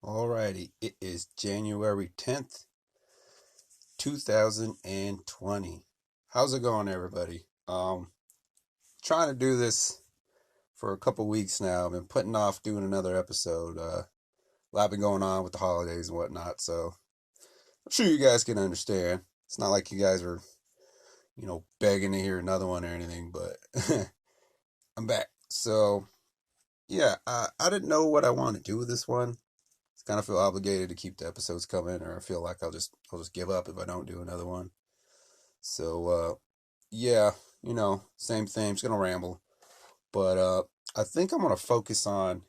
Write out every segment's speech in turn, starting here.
Alrighty, it is January 10th, 2020. How's it going, everybody? Trying to do this for a couple weeks now. I've been putting off doing another episode. A lot been going on with the holidays and whatnot, so I'm sure you guys can understand. It's not like you guys are, begging to hear another one or anything, but I'm back. So, yeah, I didn't know what I want to do with this one. Kind of feel obligated to keep the episodes coming, or I feel like I'll just give up if I don't do another one. So yeah, same thing. I'm just gonna ramble, but I think I'm gonna focus on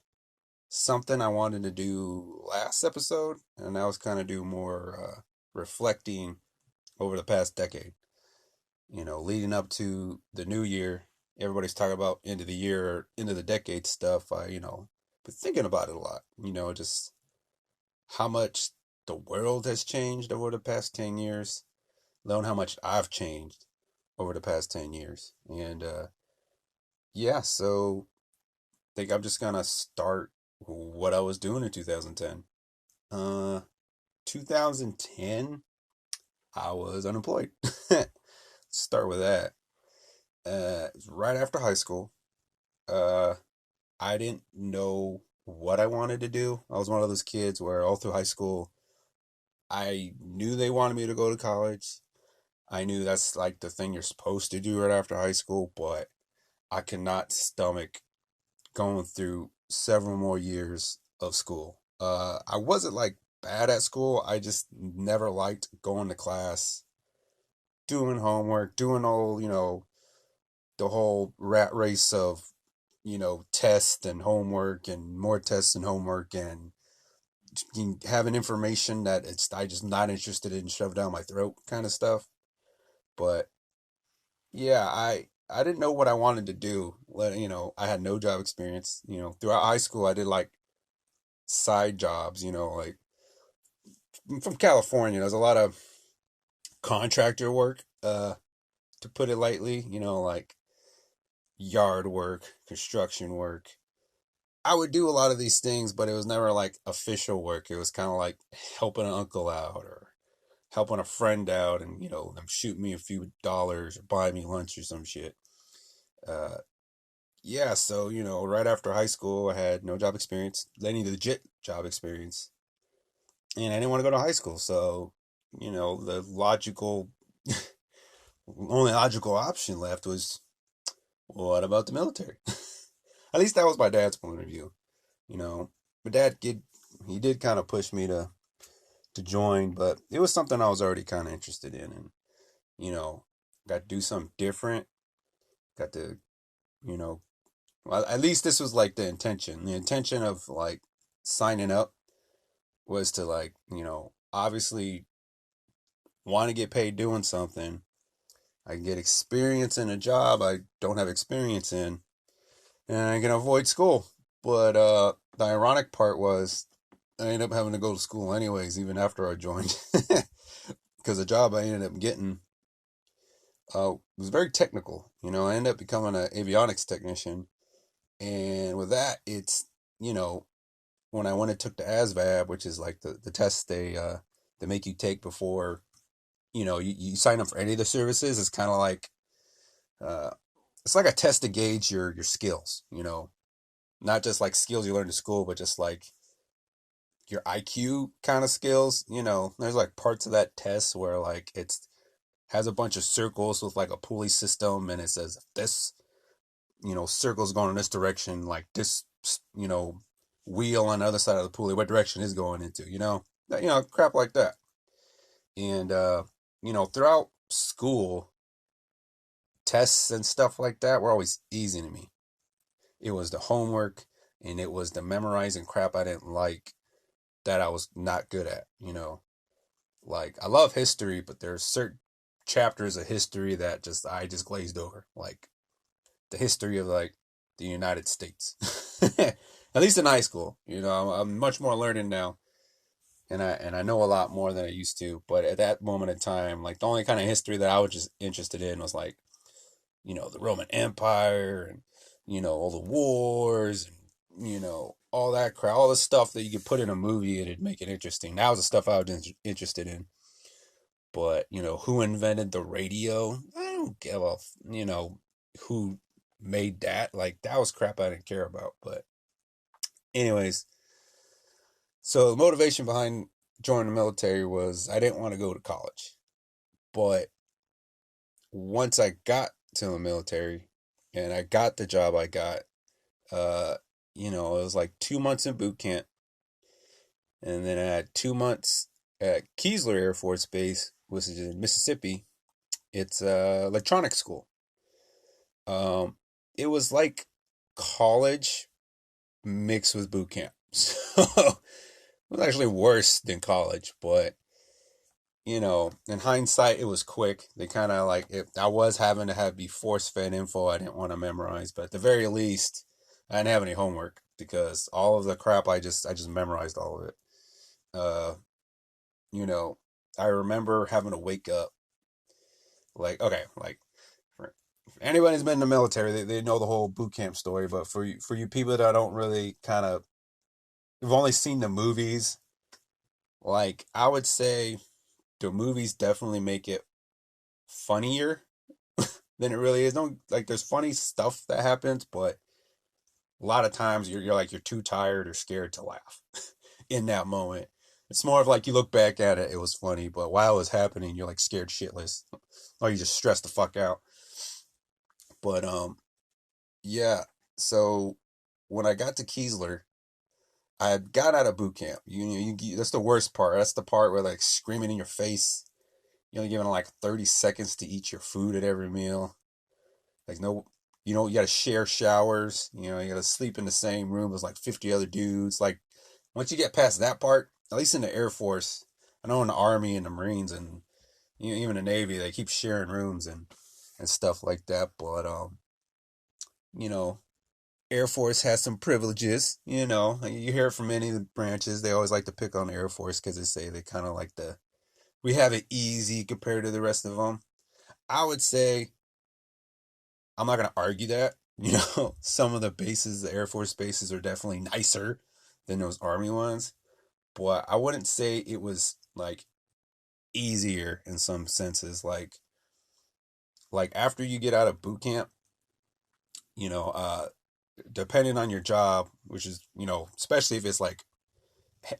something I wanted to do last episode, and that was kind of do more reflecting over the past decade. Leading up to the new year, everybody's talking about end of the year, end of the decade stuff. Been thinking about it a lot. Just how much the world has changed over the past 10 years, let alone how much I've changed over the past 10 years. And yeah, so I think I'm just going to start what I was doing in 2010. 2010, I was unemployed. Start with that. Right after high school, uh, I didn't know what I wanted to do. I was one of those kids where all through high school, I knew they wanted me to go to college. I knew that's like the thing you're supposed to do right after high school, but I cannot stomach going through several more years of school. I wasn't like bad at school. I just never liked going to class, doing homework, doing all, the whole rat race of, tests and homework and more tests and homework and having information that I just not interested in shoved down my throat kind of stuff. But yeah, I didn't know what I wanted to do. I had no job experience. Throughout high school, I did like side jobs. Like I'm from California. There's a lot of contractor work. To put it lightly, like yard work, construction work. I would do a lot of these things, but it was never like official work. It was kind of like helping an uncle out or helping a friend out, and them shoot me a few dollars or buy me lunch or some shit. Uh, yeah, so, right after high school, I had no job experience, any legit job experience, and I didn't want to go to high school. So, the only logical option left was, what about the military? At least that was my dad's point of view. You know, my dad he did kind of push me to join, but it was something I was already kind of interested in, and you know, got to do something different. Got to, you know, well, at least this was like the intention. The intention of like signing up was to like, obviously want to get paid doing something. I can get experience in a job I don't have experience in, and I can avoid school. But the ironic part was I ended up having to go to school anyways, even after I joined, because the job I ended up getting was very technical. I ended up becoming an avionics technician, and with that, it's you know when I went and took the ASVAB, which is like the test they make you take before you sign up for any of the services. It's kind of like uh, it's like a test to gauge your skills. Not just like skills you learn in school, but just like your IQ kind of skills. There's like parts of that test where like it's has a bunch of circles with like a pulley system, and it says if this circle's going in this direction, like this wheel on the other side of the pulley, what direction is going into, crap like that. And throughout school, tests and stuff like that were always easy to me. It was the homework and it was the memorizing crap I didn't like that I was not good at. Like I love history, but there's certain chapters of history that I just glazed over, like the history of like the United States. At least in high school, I'm much more learning now, and I know a lot more than I used to. But at that moment in time, like the only kind of history that I was just interested in was like the Roman Empire and all the wars and all that crap, all the stuff that you could put in a movie and it'd make it interesting. That was the stuff I was interested in. But, who invented the radio? I don't give a, who made that. Like, that was crap I didn't care about. But, anyways, so the motivation behind joining the military was I didn't want to go to college. But once I got to the military and I got the job I got, uh, it was like 2 months in boot camp. And then I had 2 months at Keesler Air Force Base, which is in Mississippi. It's electronics school. Um, it was like college mixed with boot camp. So it was actually worse than college, but in hindsight, it was quick. They kind of like it. I was having to be force fed info I didn't want to memorize, but at the very least, I didn't have any homework because all of the crap I just memorized all of it. Uh, you know, I remember having to wake up like okay, like if anybody's been in the military, they know the whole boot camp story. But for you people that don't really kind of, you've only seen the movies. Like I would say, the movies definitely make it funnier than it really is. Don't like there's funny stuff that happens, but a lot of times you're like you're too tired or scared to laugh in that moment. It's more of like you look back at it, it was funny, but while it was happening, you're like scared shitless, or you just stressed the fuck out. But yeah. So when I got to Keesler, I had got out of boot camp. That's the worst part. That's the part where like screaming in your face. You're only given like 30 seconds to eat your food at every meal. Like no, you got to share showers. You got to sleep in the same room as like 50 other dudes. Like once you get past that part, at least in the Air Force, I know in the Army and the Marines and even the Navy, they keep sharing rooms and stuff like that. But you know, Air Force has some privileges. You hear it from many of the branches. They always like to pick on the Air Force because they say they kind of like we have it easy compared to the rest of them. I would say I'm not gonna argue that. Some of the bases, the Air Force bases, are definitely nicer than those Army ones, but I wouldn't say it was like easier in some senses. Like after you get out of boot camp, you know, uh, depending on your job, which is especially if it's like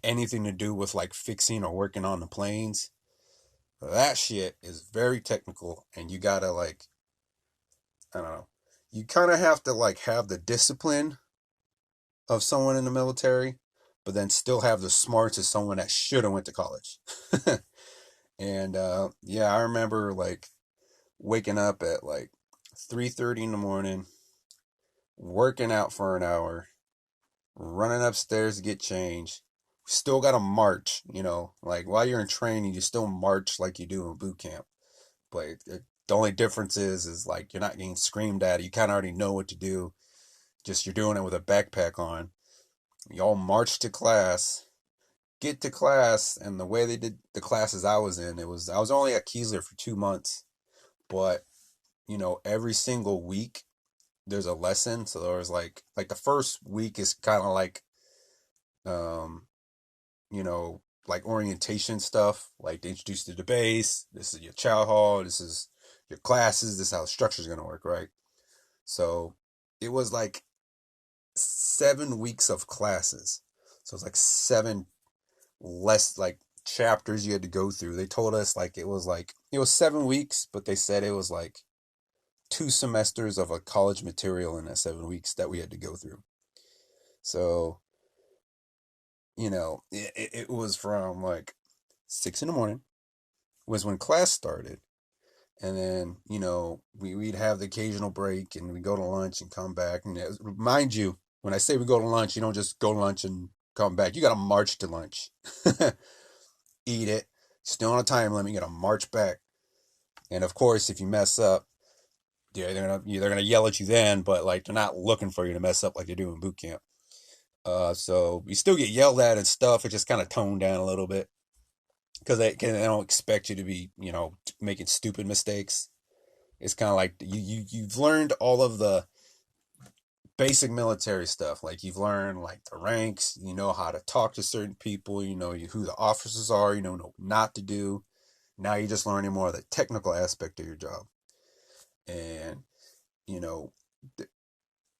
anything to do with like fixing or working on the planes, that shit is very technical, and you gotta like I don't know, you kind of have to like have the discipline of someone in the military, but then still have the smarts of someone that should have went to college. And yeah, I remember like waking up at like 3:30 in the morning, working out for an hour, running upstairs to get changed. Still got to march, like while you're in training, you still march like you do in boot camp. But the only difference is like you're not getting screamed at. You kind of already know what to do. Just you're doing it with a backpack on. Y'all march to class, get to class, and the way they did the classes I was in, I was only at Keesler for 2 months, but every single week there's a lesson. So there was like the first week is kind of like um like orientation stuff. Like they introduce you to the base. This is your chow hall. This is your classes. This is how the structure is gonna work, right? So it was like 7 weeks of classes. So it's like seven less like chapters you had to go through. They told us it was 7 weeks, but they said it was like 2 semesters of a college material in that 7 weeks that we had to go through. So, it was from like 6 in the morning was when class started. And then, we'd have the occasional break and we go to lunch and come back. And mind you, when I say we go to lunch, you don't just go to lunch and come back. You got to march to lunch, eat it, still on a time limit. You got to march back. And of course, if you mess up, yeah, they're gonna yell at you then, but like they're not looking for you to mess up like they do in boot camp. So you still get yelled at and stuff. It just kind of toned down a little bit because they don't expect you to be making stupid mistakes. It's kind of like you've learned all of the basic military stuff. Like you've learned like the ranks, you know how to talk to certain people, you know who the officers are, you know what not to do. Now you're just learning more of the technical aspect of your job. And, you know,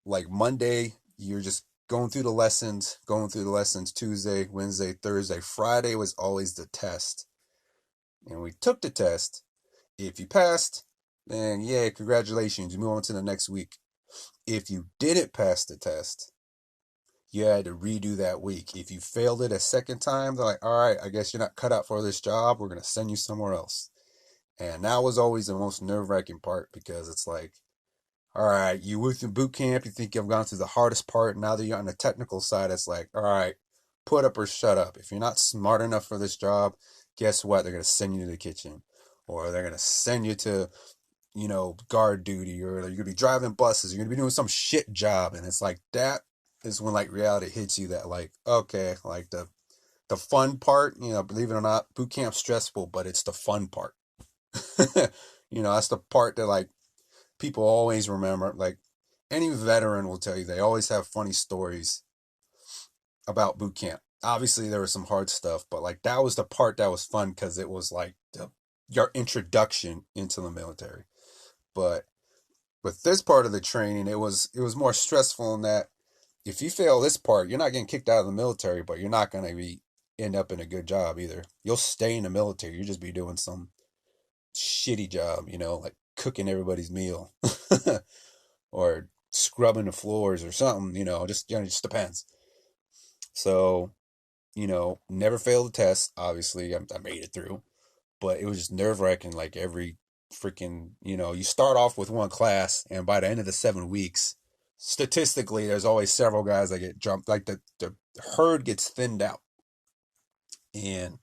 like Monday, you're just going through the lessons. Tuesday, Wednesday, Thursday, Friday was always the test. And we took the test. If you passed, then yeah, congratulations. You move on to the next week. If you didn't pass the test, you had to redo that week. If you failed it a second time, they're like, all right, I guess you're not cut out for this job. We're going to send you somewhere else. And that was always the most nerve-wracking part because it's like, all right, you went through boot camp, you think you've gone through the hardest part. Now that you're on the technical side, it's like, all right, put up or shut up. If you're not smart enough for this job, guess what? They're going to send you to the kitchen, or they're going to send you to, you know, guard duty, or you're going to be driving buses. You're going to be doing some shit job. And it's like, that is when like reality hits you that like, okay, like the fun part, you know, believe it or not, boot camp's stressful, but it's the fun part. You know, that's the part that like people always remember. Like any veteran will tell you, they always have funny stories about boot camp. Obviously, there was some hard stuff, but like that was the part that was fun because it was like your introduction into the military. But with this part of the training, it was more stressful in that if you fail this part, you're not getting kicked out of the military, but you're not going to be end up in a good job either. You'll stay in the military. You just be doing some shitty job, you know, like cooking everybody's meal or scrubbing the floors or something, you know, it just depends. So, you know, never failed the test. Obviously, I made it through, but it was just nerve wracking. Like every freaking, you know, you start off with one class, and by the end of the 7 weeks, statistically, there's always several guys that get jumped. Like the herd gets thinned out, and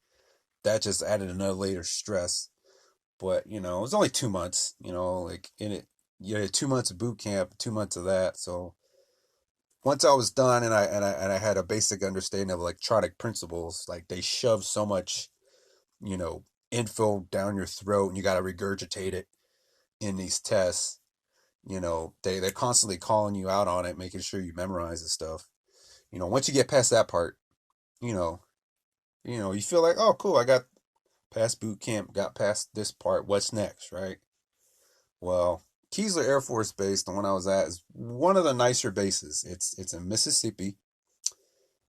that just added another layer of stress. But you know, it was only 2 months. You know, like in it, you had 2 months of boot camp, 2 months of that. So once I was done, and I had a basic understanding of electronic principles, like they shove so much, you know, info down your throat, and you got to regurgitate it in these tests. You know, they're constantly calling you out on it, making sure you memorize the stuff. You know, once you get past that part, you know, you feel like, oh, cool, I got past boot camp, got past this part. What's next, right? Well, Keesler Air Force Base, the one I was at, is one of the nicer bases. It's in Mississippi.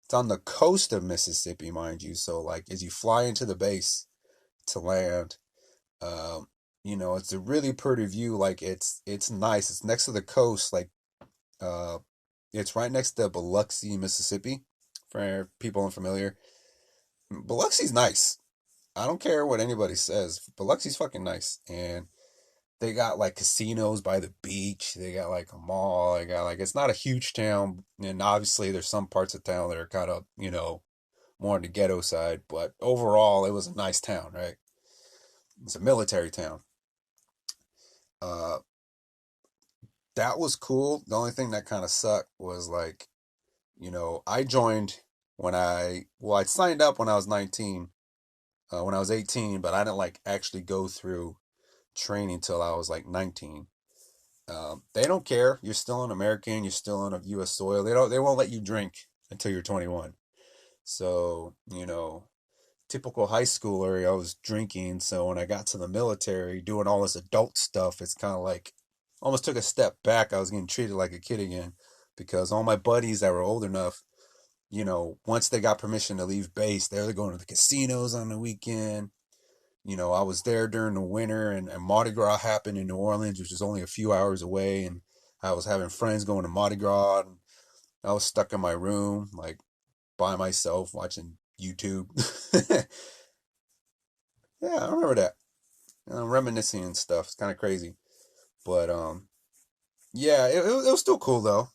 It's on the coast of Mississippi, mind you. So, like, as you fly into the base to land, um, you know, it's a really pretty view. Like, it's nice. It's next to the coast. Like, uh, it's right next to Biloxi, Mississippi. For people unfamiliar, Biloxi's nice. I don't care what anybody says. Biloxi's fucking nice, and they got like casinos by the beach. They got like a mall. They got like, it's not a huge town, and obviously there's some parts of town that are kind of, you know, more on the ghetto side. But overall, it was a nice town, right? It's a military town. Uh, that was cool. The only thing that kind of sucked was like, you know, I joined I signed up when I was 19, when I was 18, but I didn't like actually go through training till I was like 19. They don't care. You're still an American. You're still on a U.S. soil. They won't let you drink until you're 21. So, you know, typical high schooler, I was drinking. So when I got to the military, doing all this adult stuff, it's kind of like almost took a step back. I was getting treated like a kid again because all my buddies that were old enough, you know, once they got permission to leave base, they were going to the casinos on the weekend. You know, I was there during the winter, and Mardi Gras happened in New Orleans, which is only a few hours away. And I was having friends going to Mardi Gras, and I was stuck in my room, like by myself, watching YouTube. Yeah, I remember that. Reminiscing and stuff. It's kind of crazy. But, yeah, it was still cool, though.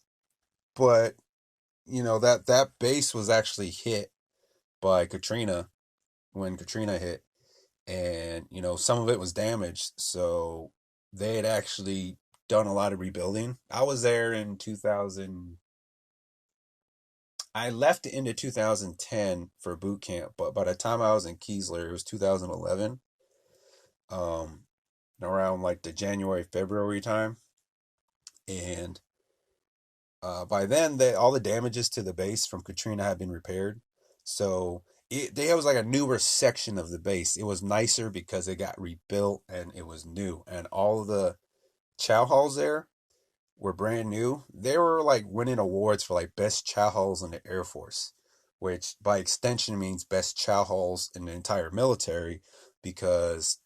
But, you know, that base was actually hit by Katrina when Katrina hit. And you know some of it was damaged, so they had actually done a lot of rebuilding. I was there in 2000. I left into 2010 for boot camp, but by the time I was in Keesler, it was 2011, um around like the January February time. And By then, all the damages to the base from Katrina had been repaired. So there was like a newer section of the base. It was nicer because it got rebuilt and it was new. And all of the chow halls there were brand new. They were like winning awards for like best chow halls in the Air Force, which by extension means best chow halls in the entire military because,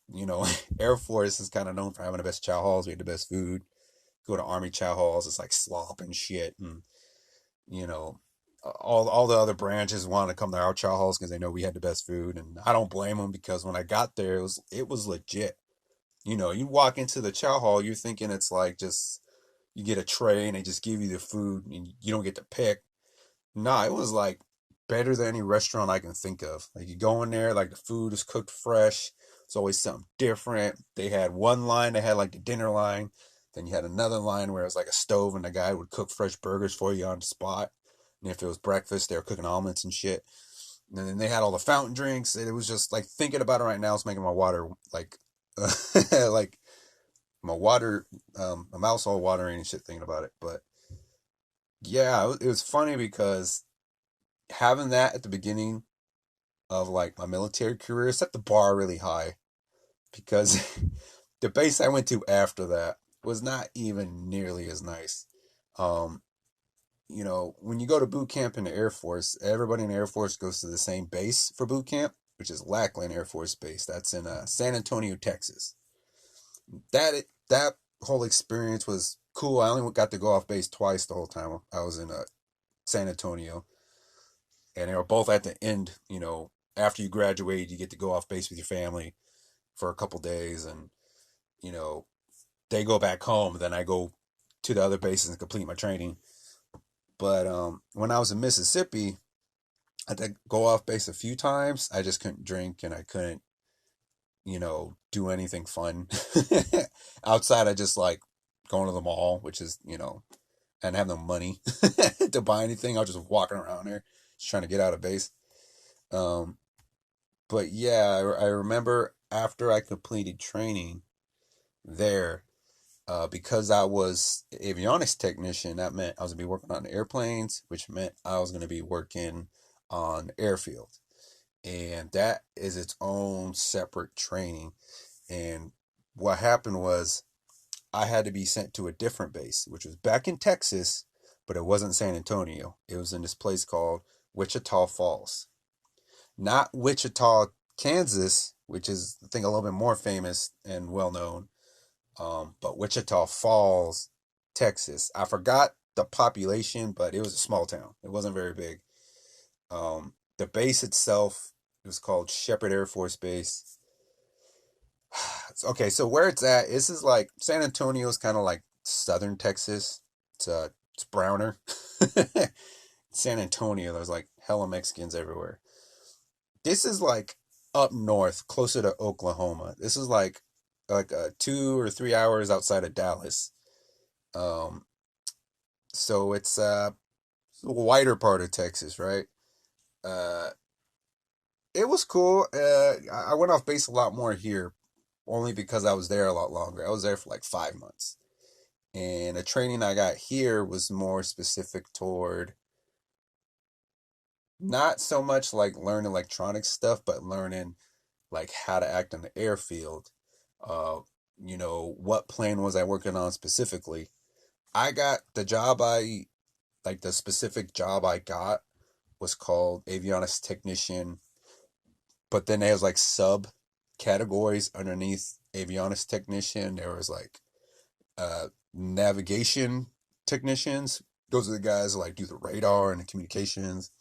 Air Force is kind of known for having the best chow halls. We had the best food. Go to Army chow halls, it's like slop and shit. And, you know, all the other branches wanted to come to our chow halls because they know we had the best food. And I don't blame them because when I got there, it was legit. You walk into the chow hall, you're thinking it's like just you get a tray and they just give you the food and you don't get to pick. Nah, it was like better than any restaurant I can think of. Like you go in there, like the food is cooked fresh. It's always something different. They had one line, they had like the dinner line. Then you had another line where it was like a stove and the guy would cook fresh burgers for you on the spot. And if it was breakfast, they were cooking omelets and shit. And then they had all the fountain drinks. And it was just like thinking about it right now, it's making my water like, like my water, my mouth's all watering and shit thinking about it. But yeah, it was funny because having that at the beginning of like my military career set the bar really high because the base I went to after that was not even nearly as nice. Um, when you go to boot camp in the Air Force, everybody in the Air Force goes to the same base for boot camp, which is Lackland Air Force Base. That's in San Antonio, Texas. That whole experience was cool. I only got to go off base twice the whole time I was in San Antonio, and they were both at the end. After you graduate, you get to go off base with your family for a couple days, and you know they go back home. Then I go to the other bases and complete my training. But when I was in Mississippi, I had to go off base a few times. I just couldn't drink and I couldn't, do anything fun outside. I just like going to the mall, which is, and have no money to buy anything. I was just walking around there, just trying to get out of base. Um, but yeah, I remember after I completed training there, because I was avionics technician, that meant I was gonna be working on airplanes, which meant I was gonna be working on the airfield, and that is its own separate training. And what happened was I had to be sent to a different base, which was back in Texas, but it wasn't San Antonio. It was in this place called Wichita Falls. Not Wichita, Kansas, which is, I think, a little bit more famous and well known, but Wichita Falls, Texas. I forgot the population, but it was a small town. It wasn't very big. The base itself, it was called Shepherd Air Force Base. Okay, so where it's at, this is like San Antonio is kind of like southern Texas. It's browner. San Antonio, there's like hella Mexicans everywhere. This is like up north, closer to Oklahoma. This is like 2 or 3 hours outside of Dallas. Um, so it's a wider part of Texas, right? Uh, it was cool. I went off base a lot more here, only because I was there a lot longer. I was there for like 5 months, and the training I got here was more specific toward not so much like learning electronic stuff, but learning like how to act on the airfield. Uh, what plane was I working on specifically? I got the job like the specific job I got was called avionics technician, but then there's like sub categories underneath avionics technician. There was like navigation technicians. Those are the guys who like do the radar and the communications.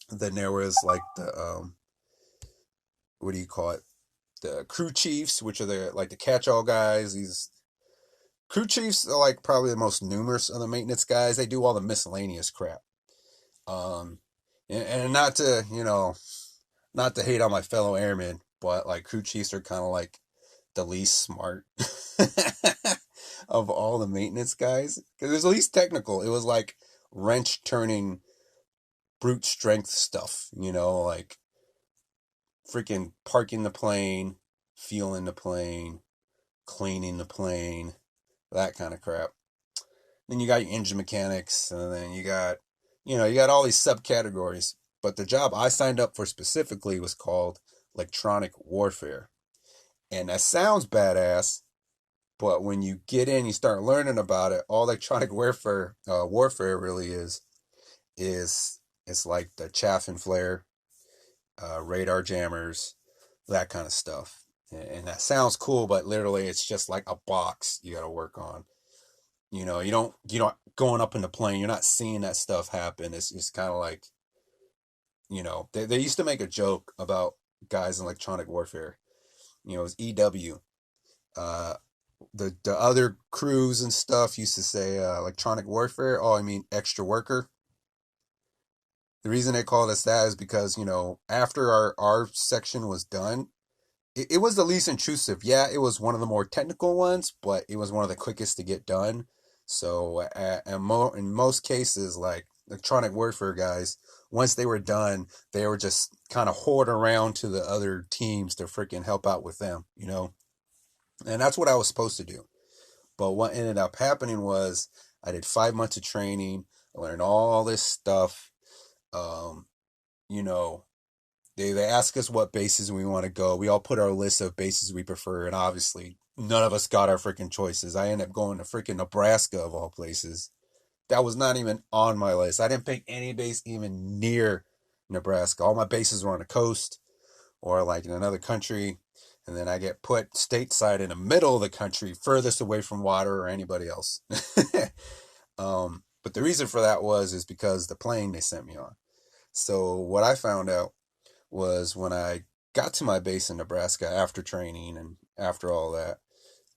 Then there was like the what do you call it? The crew chiefs, which are the catch-all guys. These crew chiefs are like probably the most numerous of the maintenance guys. They do all the miscellaneous crap. Um, and not to hate on my fellow airmen, but like crew chiefs are kind of like the least smart of all the maintenance guys because it was the least technical. It was like wrench turning, brute strength stuff. Like freaking parking the plane, fueling the plane, cleaning the plane, that kind of crap. Then you got your engine mechanics, and then you got all these subcategories. But the job I signed up for specifically was called electronic warfare. And that sounds badass, but when you get in, you start learning about it. All electronic warfare really is it's like the chaff and flare, radar jammers, that kind of stuff. And that sounds cool, but literally it's just like a box you got to work on. You don't going up in the plane. You're not seeing that stuff happen. It's kind of like, they used to make a joke about guys in electronic warfare. It was EW. Uh, the other crews and stuff used to say electronic warfare. Oh, I mean extra worker. The reason they called us that is because after our section was done, it was the least intrusive. Yeah, it was one of the more technical ones, but it was one of the quickest to get done. So in most cases, like electronic warfare guys, once they were done, they were just kind of hoard around to the other teams to freaking help out with them. And that's what I was supposed to do. But what ended up happening was I did 5 months of training. I learned all this stuff. Um, you know, they ask us what bases we want to go. We all put our list of bases we prefer, and obviously none of us got our freaking choices. I ended up going to freaking Nebraska of all places. That was not even on my list. I didn't pick any base even near Nebraska. All my bases were on the coast or like in another country. And then I get put stateside in the middle of the country, furthest away from water or anybody else. But the reason for that is because the plane they sent me on. So what I found out was when I got to my base in Nebraska after training and after all that,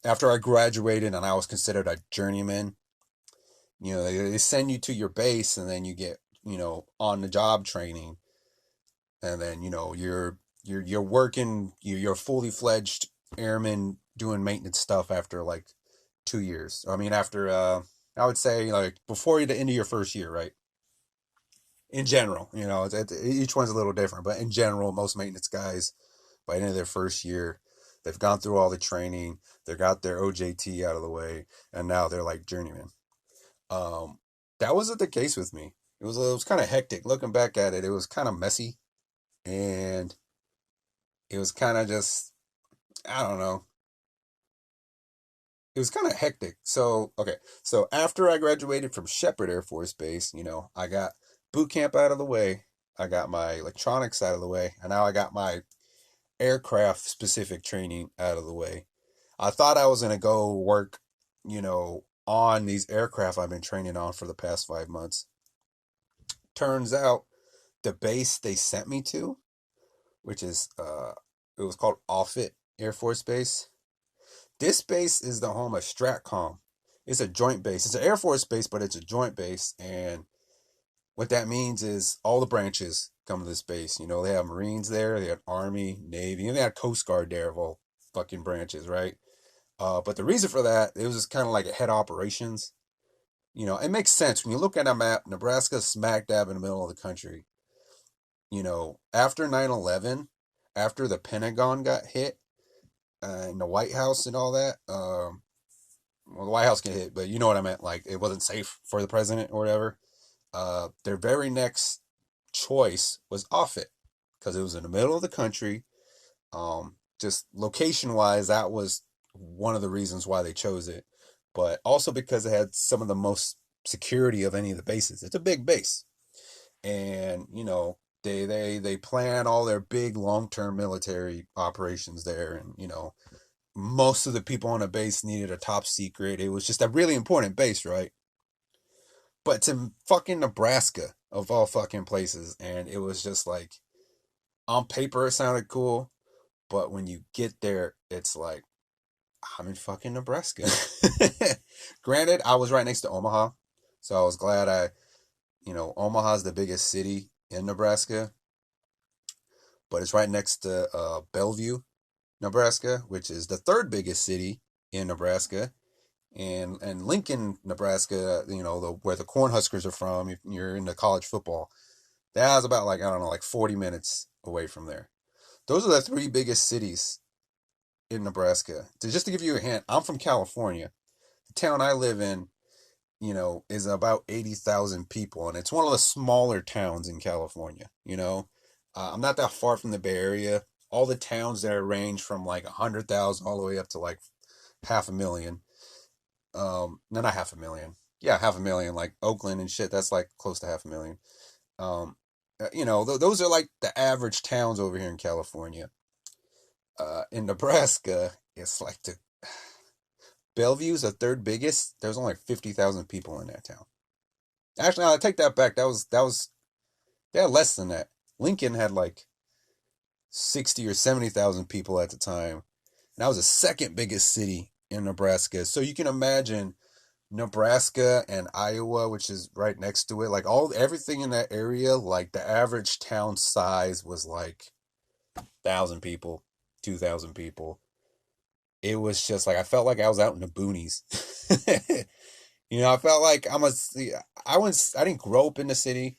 after I graduated and I was considered a journeyman, they send you to your base and then you get, on the job training. And then, you're working, you're fully fledged airman doing maintenance stuff after like 2 years. I mean, after, I would say like before the end of your first year, right? In general, each one's a little different, but in general, most maintenance guys, by the end of their first year, they've gone through all the training, they got their OJT out of the way, and now they're like journeymen. Um, that wasn't the case with me. It was kind of hectic. Looking back at it, it was kind of messy, and it was kind of just, I don't know. It was kind of hectic. So, okay. So after I graduated from Shepherd Air Force Base, I got boot camp out of the way. I got my electronics out of the way. And now I got my aircraft specific training out of the way. I thought I was going to go work, on these aircraft I've been training on for the past 5 months. Turns out the base they sent me to, which is, it was called Offutt Air Force Base. This base is the home of Stratcom. It's a joint base. It's an Air Force base, but it's a joint base. And what that means is all the branches come to this base. They have Marines there, they have Army, Navy, and they have Coast Guard there of all fucking branches, right? But the reason for that, it was just kind of like a head operations. It makes sense. When you look at a map, Nebraska's smack dab in the middle of the country. After 9/11, after the Pentagon got hit, and the White House and all that, well, the White House get hit, but you know what I meant. Like it wasn't safe for the president or whatever. Their very next choice was Offutt because it was in the middle of the country. Just location wise, that was one of the reasons why they chose it, but also because it had some of the most security of any of the bases. It's a big base, and they plan all their big long term military operations there, and most of the people on the base needed a top secret. It was just a really important base, right? But to fucking Nebraska, of all fucking places, and it was just like, on paper it sounded cool, but when you get there, it's like, I'm in fucking Nebraska. Granted, I was right next to Omaha, so I was glad Omaha's the biggest city in Nebraska, but it's right next to Bellevue, Nebraska, which is the third biggest city in Nebraska. And Lincoln, Nebraska, where the Cornhuskers are from, if you're into college football, that's about like, I don't know, like 40 minutes away from there. Those are the three biggest cities in Nebraska. Just to give you a hint, I'm from California. The town I live in is about 80,000 people, and it's one of the smaller towns in California. I'm not that far from the Bay Area. All the towns there range from like 100,000 all the way up to like half a million. No, not half a million. Yeah, half a million. Like Oakland and shit, that's like close to half a million. Um, those are like the average towns over here in California. In Nebraska, it's like Bellevue's the third biggest. There's only like 50,000 people in that town. Actually, no, I take that back. That was they had less than that. Lincoln had like 60 or 70,000 people at the time. And that was the second biggest city in Nebraska. So you can imagine Nebraska and Iowa, which is right next to it, like everything in that area, like the average town size was like 1,000 people, 2,000 people. It was just like I felt like I was out in the boonies. I felt like I didn't grow up in the city,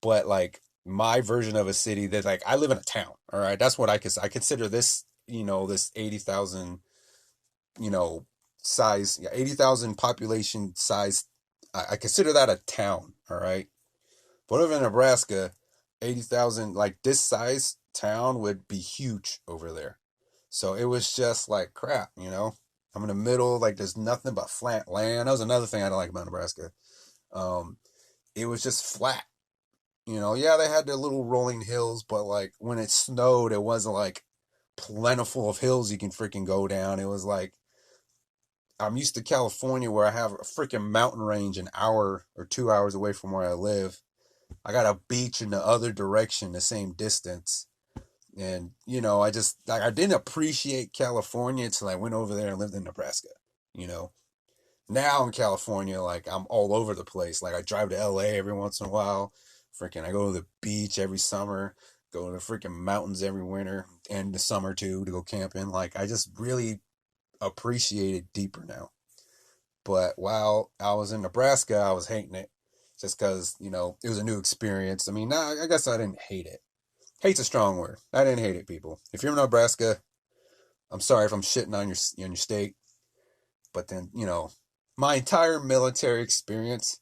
but like my version of a city that like I live in a town. All right, that's what I consider this. This 80,000 size, yeah, 80,000 population size. I consider that a town. All right, but over in Nebraska, 80,000 like this size town would be huge over there. So it was just like crap. I'm in the middle, like there's nothing but flat land. That was another thing I don't like about Nebraska. Um, it was just flat. Yeah, they had their little rolling hills, but like when it snowed, it wasn't like plentiful of hills you can freaking go down. It was like I'm used to California where I have a freaking mountain range an hour or 2 hours away from where I live. I got a beach in the other direction, the same distance. And, I just, like, I didn't appreciate California until I went over there and lived in Nebraska. You know, now in California, like, I'm all over the place. Like, I drive to LA every once in a while. Freaking, I go to the beach every summer, go to the freaking mountains every winter and the summer too to go camping. Like, I just really appreciate it deeper now. But while I was in Nebraska, I was hating it just because, it was a new experience. I mean, nah, I guess I didn't hate it. Hate's a strong word. I didn't hate it, people. If you're in Nebraska, I'm sorry if I'm shitting on your state, but then my entire military experience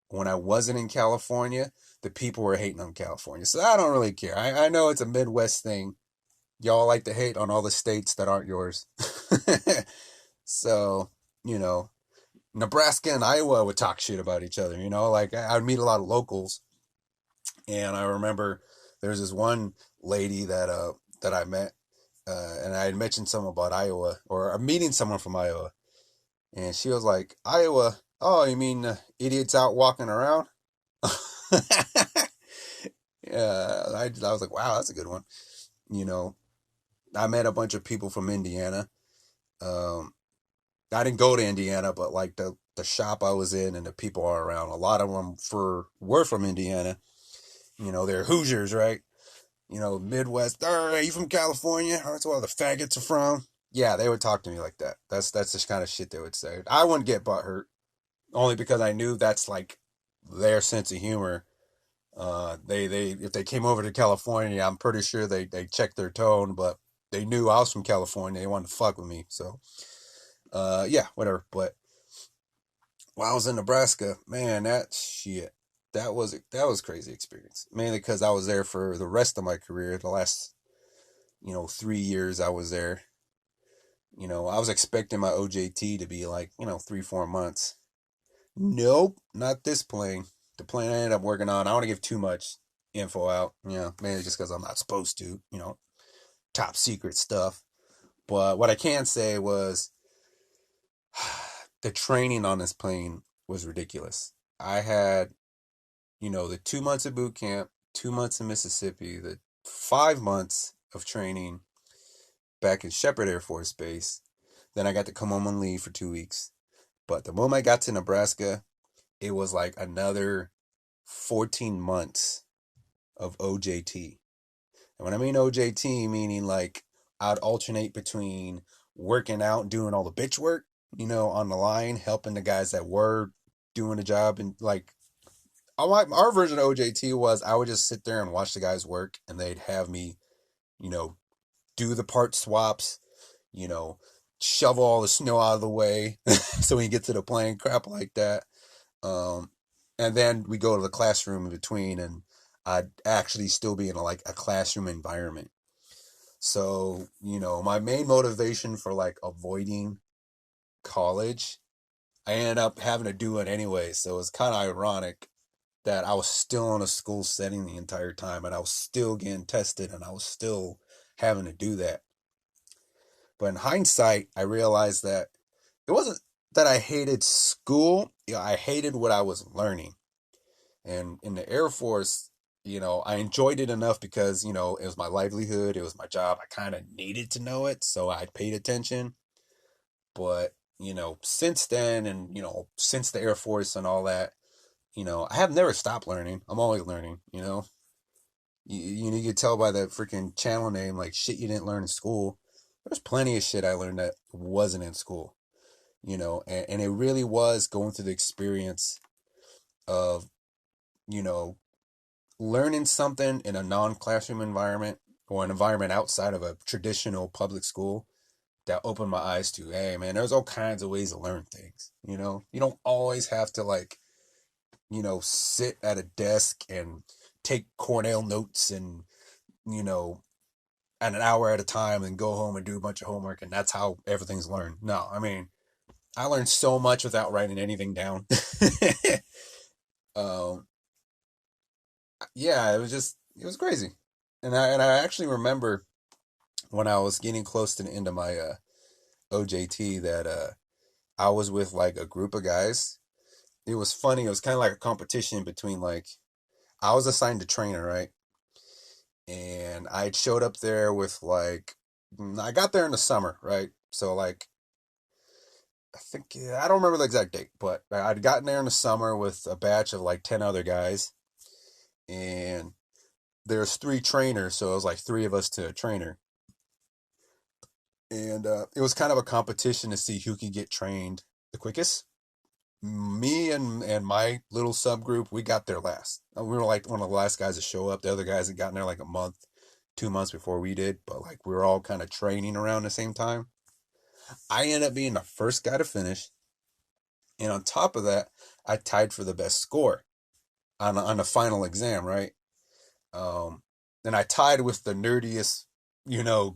when I wasn't in California, the people were hating on California. So I don't really care. I know it's a Midwest thing. Y'all like to hate on all the states that aren't yours. So you know, Nebraska and Iowa would talk shit about each other. Like I would meet a lot of locals, and I remember there's this one lady that I met, and I had mentioned something about Iowa, or I'm meeting someone from Iowa, and she was like, Iowa, oh, you mean idiots out walking around? Yeah, I was like, wow, that's a good one. You know, I met a bunch of people from Indiana. Um, I didn't go to Indiana, but like the shop I was in and the people are around, a lot of them were from Indiana. They're Hoosiers, right? Midwest. Are you from California? That's where all the faggots are from. Yeah, they would talk to me like that. That's the kind of shit they would say. I wouldn't get butthurt only because I knew that's like their sense of humor. They if they came over to California, I'm pretty sure they checked their tone, but they knew I was from California. They wanted to fuck with me. So, yeah, whatever. But while I was in Nebraska, man, that shit, that was crazy experience. Mainly because I was there for the rest of my career. The last 3 years I was there. I was expecting my OJT to be like 3-4 months. Nope, not this plane. The plane I ended up working on. I don't want to give too much info out. Mainly just because I'm not supposed to. Top secret stuff. But what I can say was the training on this plane was ridiculous. I had the 2 months of boot camp, 2 months in Mississippi, the 5 months of training back in Shepherd Air Force Base. Then I got to come home on leave for 2 weeks. But the moment I got to Nebraska, it was like another 14 months of OJT. And when I mean OJT, meaning like I'd alternate between working out and doing all the bitch work, on the line, helping the guys that were doing the job. And like our version of OJT was I would just sit there and watch the guys work, and they'd have me, you know, do the part swaps, you know, shovel all the snow out of the way so we can get to the plane, crap like that. Um, and then we go to the classroom in between, and I'd actually still be in like a classroom environment. So, my main motivation for like avoiding college, I ended up having to do it anyway. So it's kind of ironic that I was still in a school setting the entire time and I was still getting tested and I was still having to do that. But in hindsight, I realized that it wasn't that I hated school, I hated what I was learning. And in the Air Force, I enjoyed it enough because, it was my livelihood, it was my job. I kind of needed to know it, so I paid attention. But, since then and, since the Air Force and all that, I have never stopped learning. I'm always learning. You can tell by the freaking channel name, like shit you didn't learn in school. There's plenty of shit I learned that wasn't in school, and it really was going through the experience of, you know, learning something in a non-classroom environment or an environment outside of a traditional public school that opened my eyes to, hey man, there's all kinds of ways to learn things. You don't always have to like, sit at a desk and take Cornell notes and, you know, at an hour at a time and go home and do a bunch of homework and that's how everything's learned. No, I mean, I learned so much without writing anything down. um, yeah, it was crazy. And I actually remember when I was getting close to the end of my OJT that I was with like a group of guys. It was funny. It was kind of like a competition between like I was assigned to trainer, right? And I showed up there with like I got there in the summer, right? So like I think yeah, I don't remember the exact date, but I'd gotten there in the summer with a batch of like 10 other guys, and there's three trainers, so it was like three of us to a trainer. And it was kind of a competition to see who could get trained the quickest. Me and my little subgroup, we got there last. We were like one of the last guys to show up. The other guys had gotten there like a month, 2 months before we did, but like we were all kind of training around the same time. I ended up being the first guy to finish, and on top of that, I tied for the best score on the final exam, right? Um, and I tied with the nerdiest,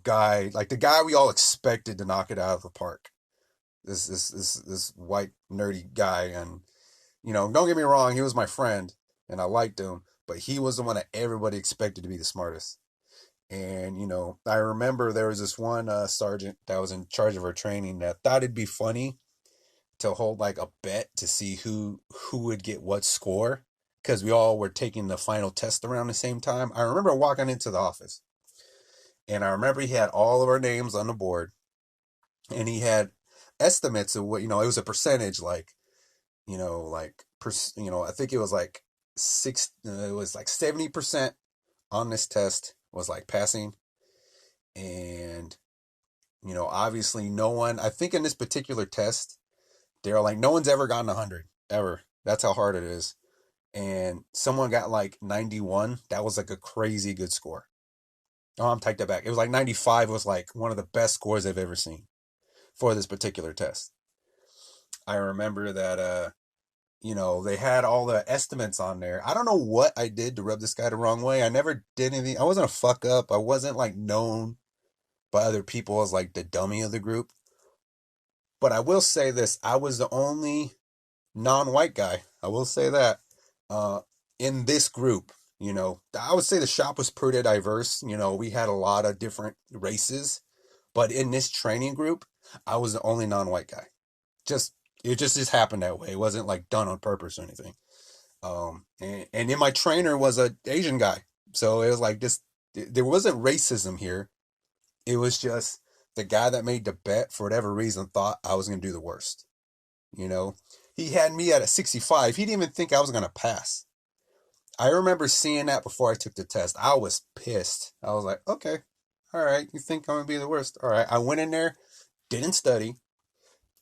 guy, like the guy we all expected to knock it out of the park. This white nerdy guy, and don't get me wrong, he was my friend, and I liked him, but he was the one that everybody expected to be the smartest. And I remember there was this one sergeant that was in charge of our training that thought it'd be funny to hold like a bet to see who would get what score because we all were taking the final test around the same time. I remember walking into the office and I remember he had all of our names on the board and he had estimates of what, it was a percentage like, I think it was like it was like 70% on this test was like passing. And, obviously no one, I think in this particular test, they're like, no one's ever gotten 100 ever. That's how hard it is. And someone got like 91. That was like a crazy good score. Oh, I'm take that back. It was like 95 was like one of the best scores I've ever seen for this particular test. I remember that they had all the estimates on there. I don't know what I did to rub this guy the wrong way. I never did anything. I wasn't a fuck up. I wasn't like known by other people as like the dummy of the group. But I will say this, I was the only non-white guy. I will say that. Uh, in this group, I would say the shop was pretty diverse. We had a lot of different races, but in this training group, I was the only non-white guy. Just it just happened that way. It wasn't like done on purpose or anything. And then my trainer was a Asian guy, so it was like this. There wasn't racism here. It was just the guy that made the bet for whatever reason thought I was gonna do the worst. You know, he had me at a 65. He didn't even think I was gonna pass. I remember seeing that before I took the test. I was pissed. I was like, okay, all right, you think I'm gonna be the worst? All right. I went in there, didn't study,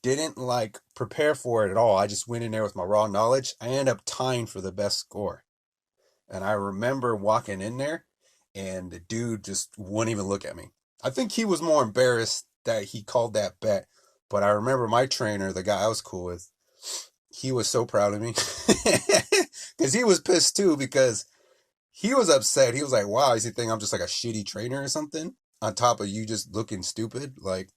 didn't like prepare for it at all. I just went in there with my raw knowledge. I ended up tying for the best score. And I remember walking in there and the dude just wouldn't even look at me. I think he was more embarrassed that he called that bet. But I remember my trainer, the guy I was cool with, he was so proud of me because he was pissed too because he was upset. He was like, "Wow, is he think I'm just like a shitty trainer or something? On top of you just looking stupid." Like,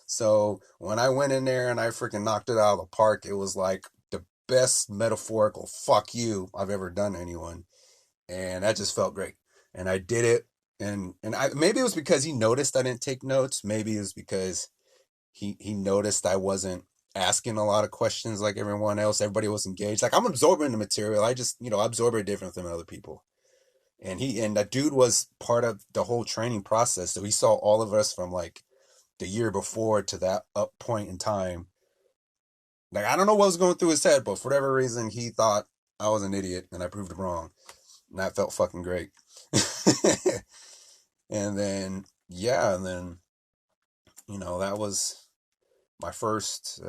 so when I went in there and I freaking knocked it out of the park, it was like the best metaphorical fuck you I've ever done to anyone, and that just felt great. And I did it, and I maybe it was because he noticed I didn't take notes. Maybe it was because he noticed I wasn't asking a lot of questions like everyone else. Everybody was engaged. Like I'm absorbing the material. I just absorb it different than other people. And that dude was part of the whole training process. So he saw all of us from like the year before to that up point in time. Like I don't know what was going through his head, but for whatever reason he thought I was an idiot and I proved him wrong. And that felt fucking great. And then yeah, and then that was my first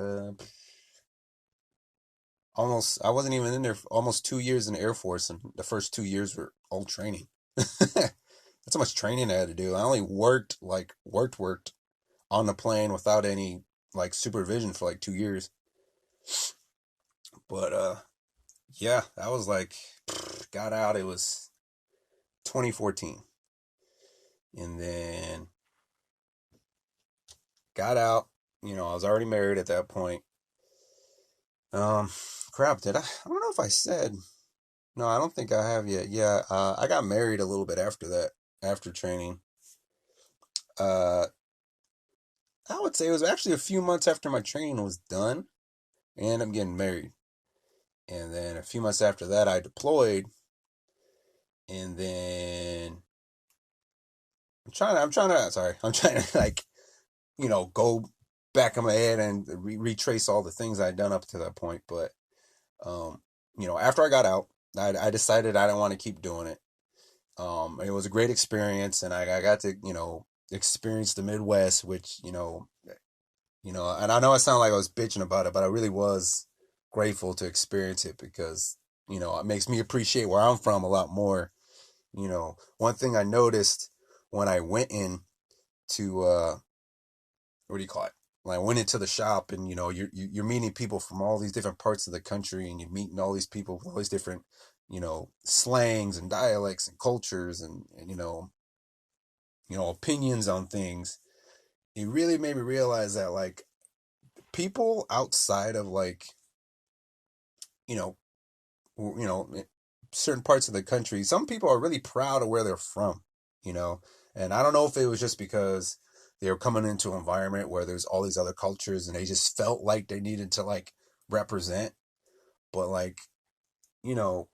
almost I wasn't even in there for almost 2 years in the Air Force, and the first 2 years were all training. That's how much training I had to do. I only worked on the plane without any like supervision for like 2 years. But yeah, that was like got out. It was 2014, and then got out. I was already married at that point. Um, Crap, did I? I don't know if I said. No, I don't think I have yet. Yeah, I got married a little bit after that, after training. Uh, I would say it was actually a few months after my training was done. I ended up getting married. And then a few months after that, I deployed. And then I'm trying to like, go back in my head and retrace all the things I'd done up to that point. But, after I got out, I decided I didn't want to keep doing it. It was a great experience, and I got to, experience the Midwest, which, and I know I sound like I was bitching about it, but I really was grateful to experience it because, it makes me appreciate where I'm from a lot more. One thing I noticed when I went in to, what do you call it? When I went into the shop and, you're meeting people from all these different parts of the country and you're meeting all these people with all these different, slangs and dialects and cultures and opinions on things. It really made me realize that like people outside of like, you know, certain parts of the country, some people are really proud of where they're from, you know. And I don't know if it was just because they were coming into an environment where there's all these other cultures and they just felt like they needed to like represent, but like, you know,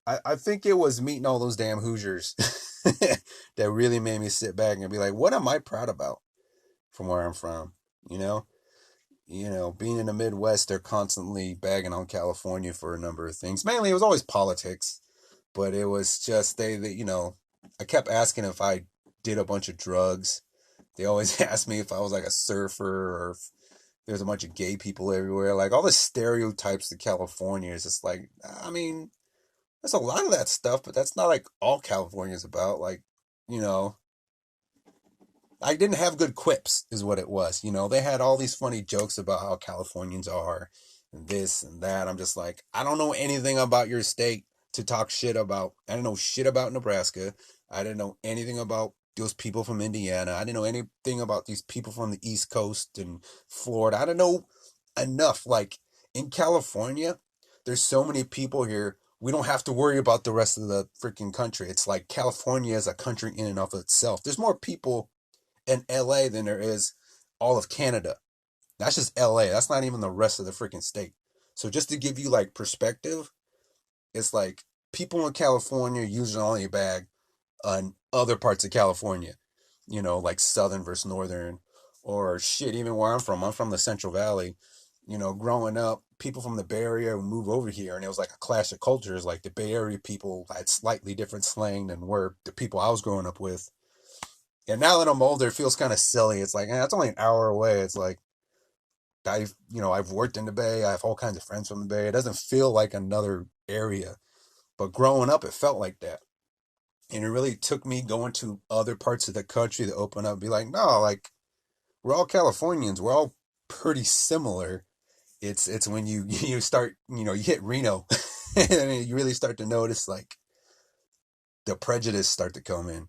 I think it was meeting all those damn Hoosiers that really made me sit back and be like, what am I proud about from where I'm from? You know? Being in the Midwest, they're constantly bagging on California for a number of things. Mainly, it was always politics, but it was just I kept asking if I did a bunch of drugs. They always asked me if I was like a surfer or if there's a bunch of gay people everywhere. Like all the stereotypes of California is just like, I mean, there's a lot of that stuff, but that's not like all California's about. Like, you know, I didn't have good quips, is what it was. They had all these funny jokes about how Californians are and this and that. I'm just like, I don't know anything about your state to talk shit about. I don't know shit about Nebraska. I didn't know anything about those people from Indiana. I didn't know anything about these people from the East Coast and Florida. I didn't know enough. Like in California, there's so many people here. We don't have to worry about the rest of the freaking country. It's like California is a country in and of itself. There's more people in LA than there is all of Canada. That's just LA. That's not even the rest of the freaking state. So just to give you like perspective, it's like people in California usually only bag on other parts of California, like southern versus northern, or shit, even where I'm from. I'm from the Central Valley. Growing up, people from the Bay Area would move over here, and it was like a clash of cultures. Like the Bay Area people had slightly different slang than where the people I was growing up with. And now that I'm older, it feels kind of silly. It's like, it's only an hour away. It's like, I've worked in the Bay. I have all kinds of friends from the Bay. It doesn't feel like another area. But growing up, it felt like that. And it really took me going to other parts of the country to open up and be like, no, like, we're all Californians. We're all pretty similar. It's when you start, you hit Reno, and you really start to notice like the prejudice start to come in.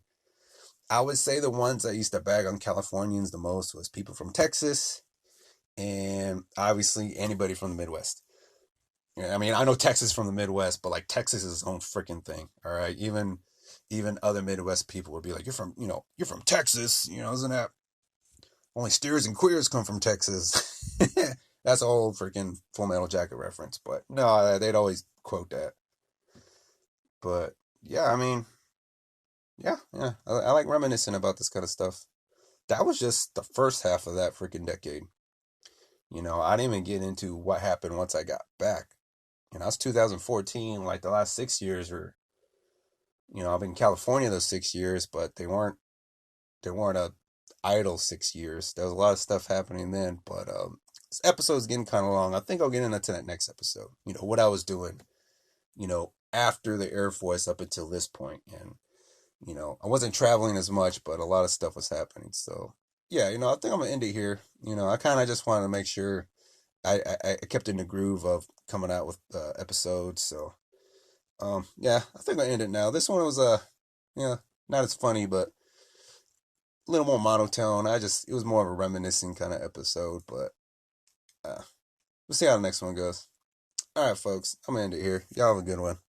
I would say the ones that used to bag on Californians the most was people from Texas and obviously anybody from the Midwest. Yeah, I mean, I know Texas from the Midwest, but like Texas is its own freaking thing. All right, even other Midwest people would be like, you're from Texas, isn't that only steers and queers come from Texas? That's a whole freaking Full Metal Jacket reference, but no, they'd always quote that. But yeah, I mean, yeah, I like reminiscing about this kind of stuff. That was just the first half of that freaking decade. I didn't even get into what happened once I got back. That's 2014. Like the last 6 years, or I've been in California those 6 years, but they weren't a idle 6 years. There was a lot of stuff happening then, but this episode's getting kind of long. I think I'll get into that next episode. What I was doing, after the Air Force up until this point, and I wasn't traveling as much, but a lot of stuff was happening. So yeah, I think I'm gonna end it here. I kind of just wanted to make sure I kept in the groove of coming out with episodes. So yeah, I think I end it now. This one was yeah, not as funny, but a little more monotone. It was more of a reminiscing kind of episode, but we'll see how the next one goes. All right, folks, I'm gonna end it here. Y'all have a good one.